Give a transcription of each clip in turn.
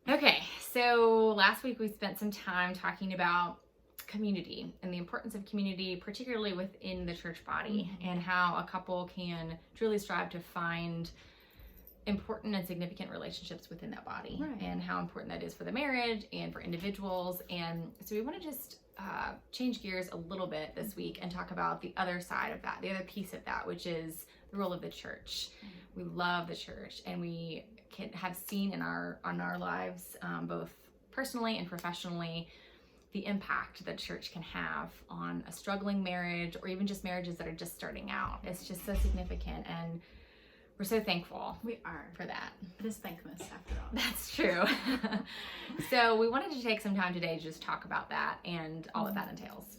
Okay, so last week we spent some time talking about community and the importance of community, particularly within the church body, and how a couple can truly strive to find important and significant relationships within that body, Right. and how important that is for the marriage and for individuals. And so we want to just change gears a little bit this week and talk about the other side of that, the other piece of that, which is the role of the church. We love the church, and we have seen in our lives, both personally and professionally, the impact that church can have on a struggling marriage, or even just marriages that are just starting out. It's just so significant, and we're so thankful We are. for that. It is Thankmas after all. That's true. So we wanted to take some time today to just talk about that and all that entails.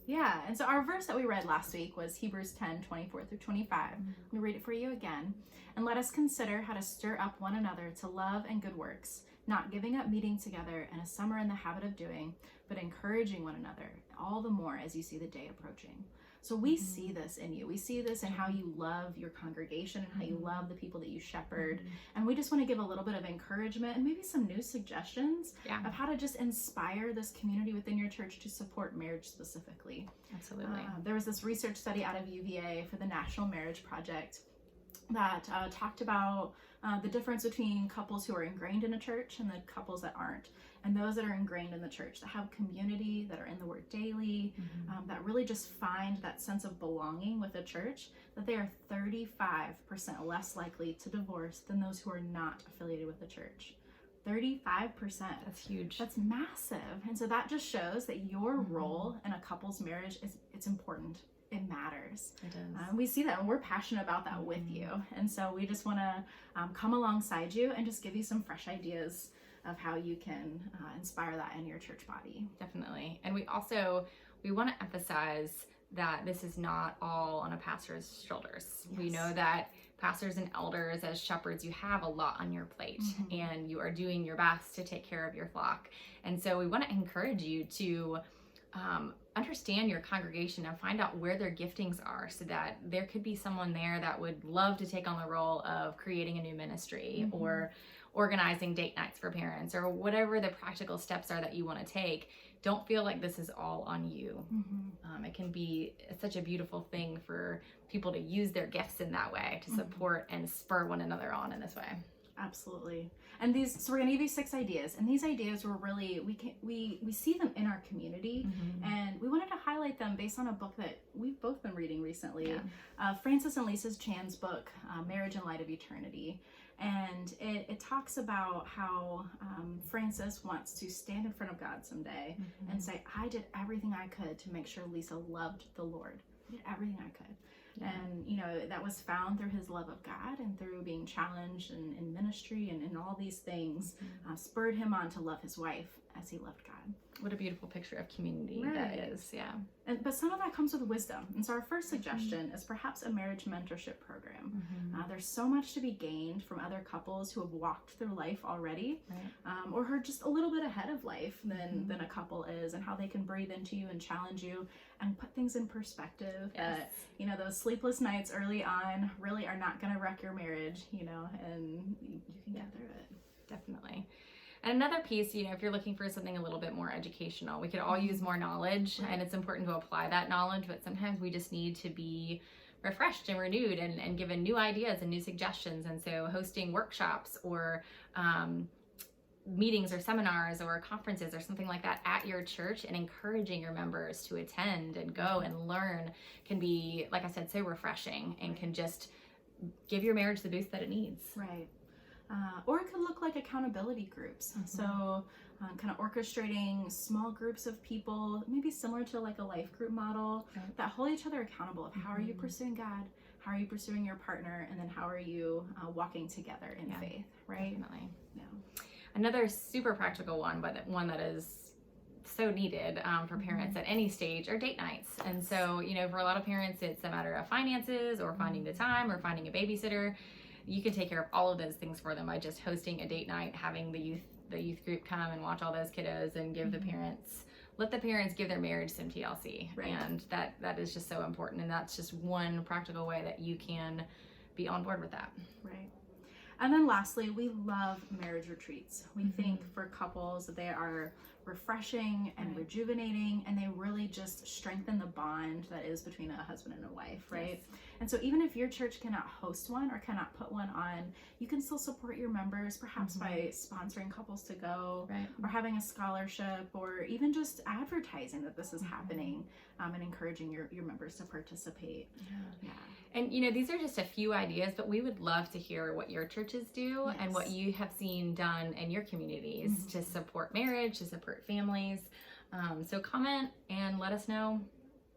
Yeah, and so our verse that we read last week was Hebrews 10:24 through 25. Let me read it for you again. And let us consider how to stir up one another to love and good works, not giving up meeting together, and as some are in the habit of doing, but encouraging one another, all the more as you see the day approaching. So we see this in you. We see this in how you love your congregation and how you love the people that you shepherd. And we just want to give a little bit of encouragement and maybe some new suggestions of how to just inspire this community within your church to support marriage specifically. Absolutely. There was this research study out of UVA for the National Marriage Project that talked about the difference between couples who are ingrained in a church and the couples that aren't. And those that are ingrained in the church, that have community, that are in the Word daily, that really just find that sense of belonging with a church, that they are 35% less likely to divorce than those who are not affiliated with the church. 35%. That's huge. That's massive. And so that just shows that your role in a couple's marriage it's important. It matters. It does. We see that, and we're passionate about that with you. And so we just want to come alongside you and just give you some fresh ideas of how you can inspire that in your church body. Definitely. And we want to emphasize that this is not all on a pastor's shoulders. Yes. We know that pastors and elders, as shepherds, you have a lot on your plate, and you are doing your best to take care of your flock. And so we want to encourage you to understand your congregation and find out where their giftings are, so that there could be someone there that would love to take on the role of creating a new ministry or organizing date nights for parents, or whatever the practical steps are that you want to take. Don't feel like this is all on you. It can be such a beautiful thing for people to use their gifts in that way to support and spur one another on in this way. Absolutely. And so we're going to give you 6 ideas, and these ideas were really, we see them in our community, and we wanted to highlight them based on a book that we've both been reading recently, Francis and Lisa Chan's book, Marriage in Light of Eternity. And it talks about how Francis wants to stand in front of God someday and say, I did everything I could to make sure Lisa loved the Lord. I did everything I could. And, you know, that was found through his love of God and through being challenged in ministry and in all these things, spurred him on to love his wife as he loved God. What a beautiful picture of community that is. Yeah. But some of that comes with wisdom. And so our first suggestion is perhaps a marriage mentorship program. There's so much to be gained from other couples who have walked through life already, or who are just a little bit ahead of life than a couple is, and how they can breathe into you and challenge you and put things in perspective. That, you know, those sleepless nights early on really are not going to wreck your marriage, you know, and you can get through it. Definitely. And another piece, you know, if you're looking for something a little bit more educational, we could all use more knowledge, and it's important to apply that knowledge, but sometimes we just need to be refreshed and renewed and given new ideas and new suggestions. And so hosting workshops or meetings or seminars or conferences or something like that at your church and encouraging your members to attend and go and learn can be, like I said, so refreshing and can just give your marriage the boost that it needs. Right. Or it could look like accountability groups. So kind of orchestrating small groups of people, maybe similar to like a life group model, that hold each other accountable of how are you pursuing God, how are you pursuing your partner, and then how are you walking together in faith, right? Definitely. Yeah. Another super practical one, but one that is so needed for parents at any stage, are date nights. And so, you know, for a lot of parents, it's a matter of finances or finding the time or finding a babysitter. You can take care of all of those things for them by just hosting a date night, having the youth group come and watch all those kiddos and give let the parents give their marriage some TLC. And that is just so important. And that's just one practical way that you can be on board with that. Right. And then lastly, we love marriage retreats. We think for couples, they are refreshing and rejuvenating, and they really just strengthen the bond that is between a husband and a wife, right? Yes. And so even if your church cannot host one or cannot put one on, you can still support your members, perhaps by sponsoring Couples to Go, or having a scholarship, or even just advertising that this is happening, and encouraging your members to participate. Yeah. And you know, these are just a few ideas, but we would love to hear what your churches do and what you have seen done in your communities to support marriage, to support families. So comment and let us know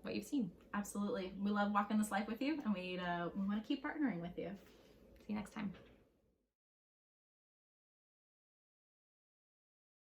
what you've seen. Absolutely. We love walking this life with you, and we want to keep partnering with you. See you next time.